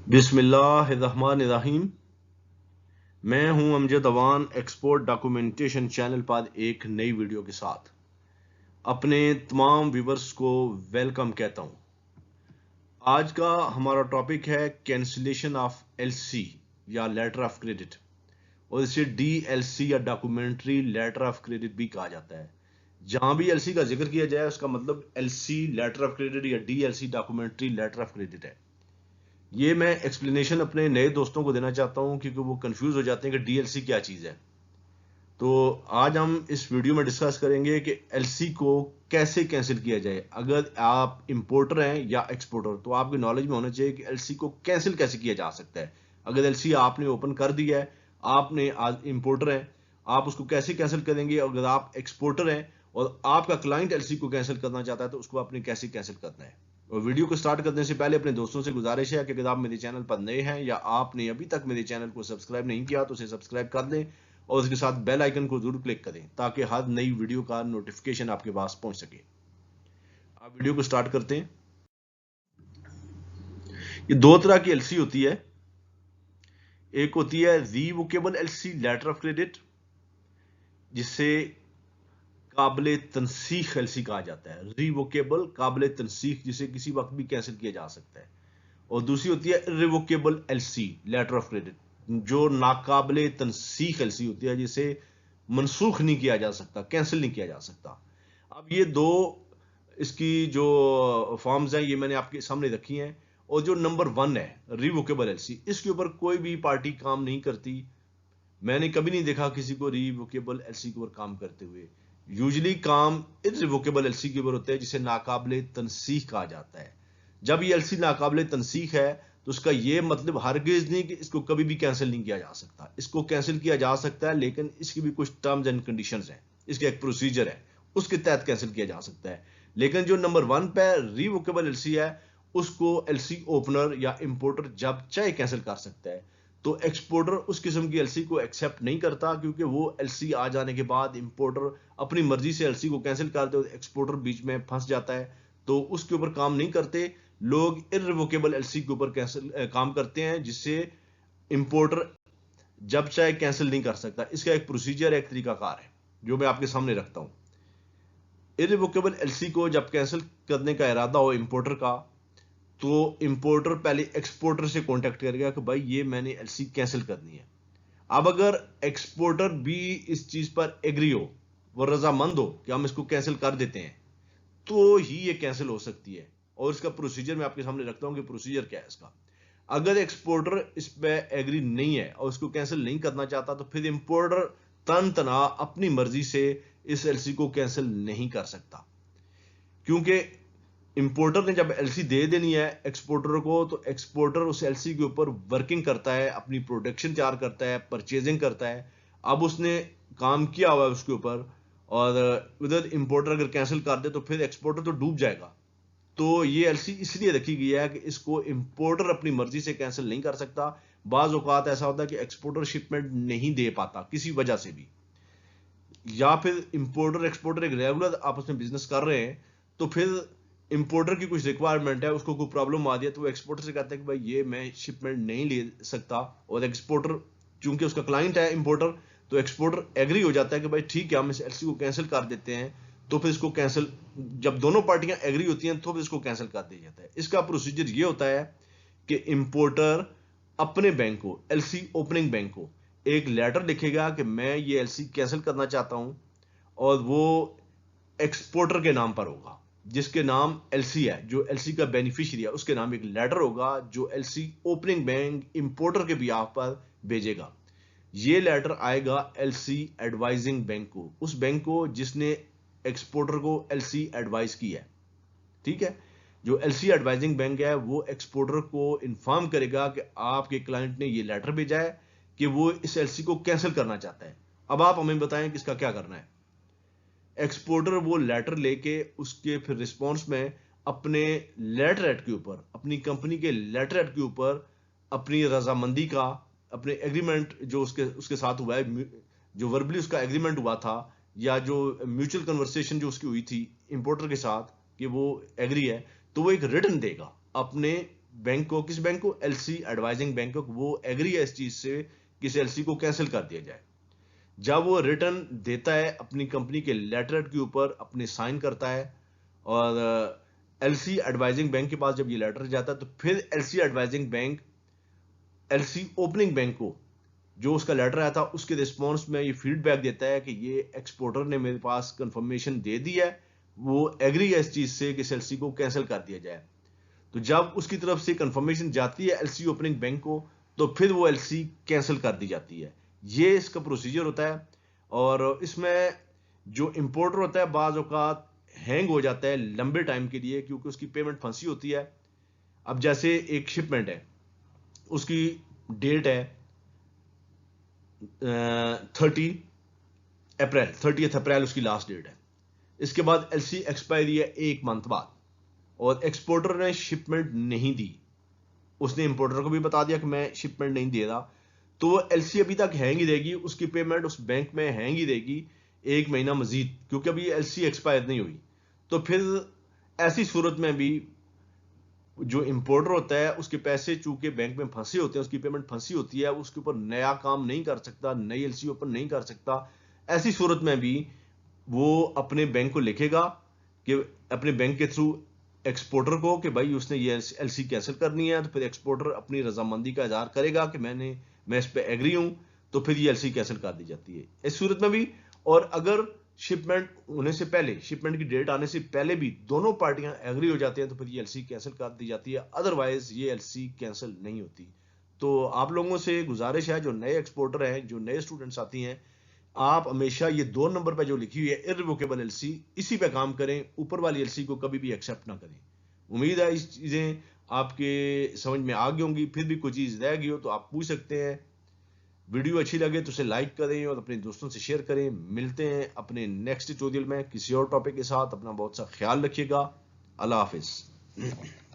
बिस्मिल्लाहिर्रहमानिर्रहीम। मैं हूं Amjad Awan export documentation channel पर एक नई वीडियो के साथ अपने तमाम व्यूवर्स को वेलकम कहता हूं। आज का हमारा टॉपिक है कैंसिलेशन ऑफ एलसी या लेटर ऑफ क्रेडिट, और इसे डीएलसी या डॉक्यूमेंट्री लेटर ऑफ क्रेडिट भी कहा जाता है। जहां भी एलसी का जिक्र किया जाए उसका मतलब एलसी लेटर ऑफ क्रेडिट या DLC documentary letter of credit है। ये मैं एक्सप्लेनेशन अपने नए दोस्तों को देना चाहता हूं क्योंकि वो कंफ्यूज हो जाते हैं कि डीएलसी क्या चीज़ है। तो आज हम इस वीडियो में डिस्कस करेंगे कि एलसी को कैसे कैंसिल किया जाए। अगर आप इंपोर्टर हैं या एक्सपोर्टर तो आपकी नॉलेज में होना चाहिए कि एलसी को कैंसिल कैसे किया जा सकता है। अगर एलसी आपने ओपन कर दिया है, आपने आज इंपोर्टर हैं, आप उसको कैसे कैंसिल करेंगे। अगर आप एक्सपोर्टर हैं और आपका क्लाइंट एलसी को कैंसिल करना चाहता है तो उसको आपने कैसे कैंसिल करना है। और वीडियो को स्टार्ट करने से पहले अपने दोस्तों से गुजारिश है कि अगर आप मेरे चैनल पर नए हैं या आपने अभी तक मेरे चैनल को सब्सक्राइब नहीं किया तो उसे सब्सक्राइब कर दें और उसके साथ बेल आइकन को जरूर क्लिक करें ताकि हर नई वीडियो का नोटिफिकेशन आपके पास पहुंच सके। आप वीडियो को स्टार्ट करते हैं। ये दो तरह की एलसी होती है। एक होती है revocable LC letter of credit, जिससे काबिल तनसीख एलसी कहा जाता है। रिवोकेबल काबिल तनसीख, जिसे किसी वक्त भी कैंसिल किया जा सकता है। और दूसरी होती है इर्रिवोकेबल एलसी लेटर ऑफ क्रेडिट, जो नाकाबिले तनसीख एलसी होती है, जिसे मनसूख नहीं किया जा सकता, कैंसिल नहीं किया जा सकता। अब ये दो इसकी जो फॉर्म्स हैं ये मैंने आपके सामने रखी हैं। और जो नंबर 1 है रिवोकेबल एलसी, इसके ऊपर कोई भी पार्टी काम नहीं करती। मैंने कभी नहीं देखा किसी को रिवोकेबल एलसी के ऊपर काम करते हुए। यूजली काम इर्रिवोकेबल एलसी के ऊपर होता है, जिसे नाकाबिले तनसीख कहा जाता है। जब ये एलसी नाकाबिले तनसीख है तो उसका ये मतलब हरगिज नहीं कि इसको कभी भी कैंसिल नहीं किया जा सकता। इसको कैंसिल किया जा सकता है, लेकिन इसकी भी कुछ टर्म्स एंड कंडीशंस हैं, इसका एक प्रोसीजर है, उसके तहत कैंसिल किया जा सकता है। लेकिन जो नंबर 1 पे रिवोकेबल एलसी है उसको एलसी ओपनर या इंपोर्टर जब चाहे कैंसिल कर सकता है। तो एक्सपोर्टर उस किस्म की एलसी को एक्सेप्ट नहीं करता, क्योंकि वो एलसी आ जाने के बाद इंपोर्टर अपनी मर्जी से एलसी को कैंसिल कर दे, एक्सपोर्टर बीच में फंस जाता है, तो उसके ऊपर काम नहीं करते। लोग इर्रिवोकेबल एलसी के ऊपर कैंसिल काम करते हैं, जिससे इंपोर्टर जब चाहे कैंसिल नहीं कर सकता। इसका एक प्रोसीजर, एक तरीकाकार है जो मैं आपके सामने रखता हूं। इर्रिवोकेबल एलसी को जब कैंसिल करने का इरादा हो इंपोर्टर का, तो इंपोर्टर पहले एक्सपोर्टर से कांटेक्ट करेगा कि भाई ये मैंने एलसी कैंसिल करनी है। अब अगर एक्सपोर्टर भी इस चीज पर एग्री हो, वो रजामंद हो कि हम इसको कैंसिल कर देते हैं, तो ही ये कैंसिल हो सकती है। और इसका प्रोसीजर मैं आपके सामने रखता हूं कि प्रोसीजर क्या है इसका। अगर एक्सपोर्टर इस पे एग्री नहीं है और इसको कैंसिल नहीं करना चाहता, तो फिर इंपोर्टर तन तना अपनी मर्जी से इस एलसी को कैंसिल नहीं कर सकता। क्योंकि इंपोर्टर ने जब एलसी दे देनी है एक्सपोर्टर को, तो एक्सपोर्टर उस एलसी के ऊपर वर्किंग करता है, अपनी प्रोडक्शन तैयार करता है, परचेजिंग करता है। अब उसने काम किया हुआ है उसके ऊपर, और उधर इंपोर्टर अगर कैंसिल कर दे तो फिर एक्सपोर्टर तो डूब जाएगा। तो ये एलसी इसलिए रखी गई है कि इसको इंपोर्टर अपनी मर्जी से कैंसिल नहीं कर सकता। बाज औकात ऐसा होता है कि एक्सपोर्टर शिपमेंट नहीं दे पाता किसी वजह से भी, या फिर इंपोर्टर एक्सपोर्टर एक रेगुलर आपस में बिजनेस कर रहे हैं, तो फिर इंपोर्टर की कुछ रिक्वायरमेंट है, उसको कोई प्रॉब्लम आ रही है, तो वो एक्सपोर्टर से कहता है कि भाई ये मैं शिपमेंट नहीं ले सकता। और एक्सपोर्टर चूंकि उसका क्लाइंट है इंपोर्टर, तो एक्सपोर्टर एग्री हो जाता है कि भाई ठीक है हम इस एलसी को कैंसिल कर देते हैं। तो फिर इसको कैंसिल, जब दोनों पार्टियां एग्री होती हैं तो फिर इसको कैंसिल कर दिया जाता है। इसका प्रोसीजर ये होता है कि इंपोर्टर अपने बैंक को, एलसी ओपनिंग बैंक को एक लेटर लिखेगा कि मैं ये एलसी कैंसिल करना चाहता हूं, और वो एक्सपोर्टर के नाम पर होगा, जिसके नाम एलसी है, जो एलसी का बेनिफिशियरी है उसके नाम एक लेटर होगा जो एलसी ओपनिंग बैंक इंपोर्टर के बिहाफ पर भेजेगा। ये लेटर आएगा एलसी एडवाइजिंग बैंक को, उस बैंक को जिसने एक्सपोर्टर को एलसी एडवाइस की है। ठीक है, जो एलसी एडवाइजिंग बैंक है वो एक्सपोर्टर को इन्फॉर्म करेगा कि आपके क्लाइंट ने ये लेटर भेजा है कि वो इस एलसी को कैंसिल करना चाहता है। अब आप हमें बताएं कि इसका क्या करना है। एक्सपोर्टर वो लेटर लेके उसके फिर रिस्पॉन्स में अपने लेटर हेड के ऊपर, अपनी कंपनी के लेटर हेड के ऊपर अपनी रजामंदी का, अपने एग्रीमेंट जो उसके उसके साथ हुआ है, जो वर्बली उसका एग्रीमेंट हुआ था, या जो म्यूचुअल कन्वर्सेशन जो उसकी हुई थी इंपोर्टर के साथ कि वो एग्री है, तो वो एक रिटर्न देगा अपने बैंक को, किस बैंक को, एलसी एडवाइजिंग बैंक को, वो एग्री है इस चीज से कि इस एलसी को कैंसिल कर दिया जाए। जब वो रिटर्न देता है अपनी कंपनी के लेटर के ऊपर अपने साइन करता है और एलसी एडवाइजिंग बैंक के पास जब ये लेटर जाता है तो फिर LC advising bank LC opening bank को जो उसका लेटर आया था उसके रिस्पॉन्स में ये फीडबैक देता है कि ये एक्सपोर्टर ने मेरे पास कंफर्मेशन दे दी है, वो एग्री है इस चीज से कि इस एलसी को कैंसिल कर दिया जाए। तो जब उसकी तरफ से कंफर्मेशन जाती है एलसी ओपनिंग बैंक को तो फिर वो एलसी कैंसिल कर दी जाती है। ये इसका प्रोसीजर होता है। और इसमें जो इंपोर्टर होता है बाज औकात हैंग हो जाता है लंबे टाइम के लिए क्योंकि उसकी पेमेंट फंसी होती है। अब जैसे एक शिपमेंट है, उसकी डेट है 30 अप्रैल उसकी लास्ट डेट है। इसके बाद एलसी एक्सपायरी है 1 मंथ बाद और एक्सपोर्टर ने शिपमेंट नहीं दी, उसने इंपोर्टर को भी बता दिया कि मैं शिपमेंट नहीं दे रहा, तो वो एलसी अभी तक हैंग ही रहेगी, उसकी पेमेंट उस बैंक में हैंग ही रहेगी 1 महीना मजीद, क्योंकि अभी एलसी एक्सपायर नहीं हुई। तो फिर ऐसी सूरत में भी जो इंपोर्टर होता है उसके पैसे चूंकि बैंक में फंसे होते हैं, उसकी पेमेंट फंसी होती है, उसके ऊपर नया काम नहीं कर सकता, नई एलसी ओपन नहीं कर सकता। ऐसी सूरत में भी वो अपने बैंक को लिखेगा कि अपने बैंक के थ्रू एक्सपोर्टर को कि भाई उसने ये एलसी कैंसिल करनी है, तो फिर एक्सपोर्टर अपनी रजामंदी का इजहार करेगा कि मैं इस पे एग्री हूं, तो फिर ये एलसी कैंसिल कर दी जाती है इस सूरत में भी। और अगर शिपमेंट होने से पहले, शिपमेंट की डेट आने से पहले भी दोनों पार्टियां एग्री हो जाती हैं तो फिर ये एलसी कैंसिल कर दी जाती है, अदरवाइज ये एलसी कैंसिल नहीं होती। तो आप लोगों से गुजारिश है जो नए एक्सपोर्टर हैं, जो नए स्टूडेंट्स आती हैं, आप हमेशा ये 2 नंबर पे जो लिखी हुई है इररिवोकेबल एलसी, इसी पे काम करें, ऊपर वाली एलसी को कभी भी एक्सेप्ट ना करें। उम्मीद है इस चीजें आपके समझ में आ गई होंगी। फिर भी कोई चीज रह गई हो तो आप पूछ सकते हैं। वीडियो अच्छी लगे तो उसे लाइक करें और अपने दोस्तों से शेयर करें। मिलते हैं अपने नेक्स्ट ट्यूटोरियल में किसी और टॉपिक के साथ। अपना बहुत सा ख्याल रखिएगा। अल्लाह हाफिज।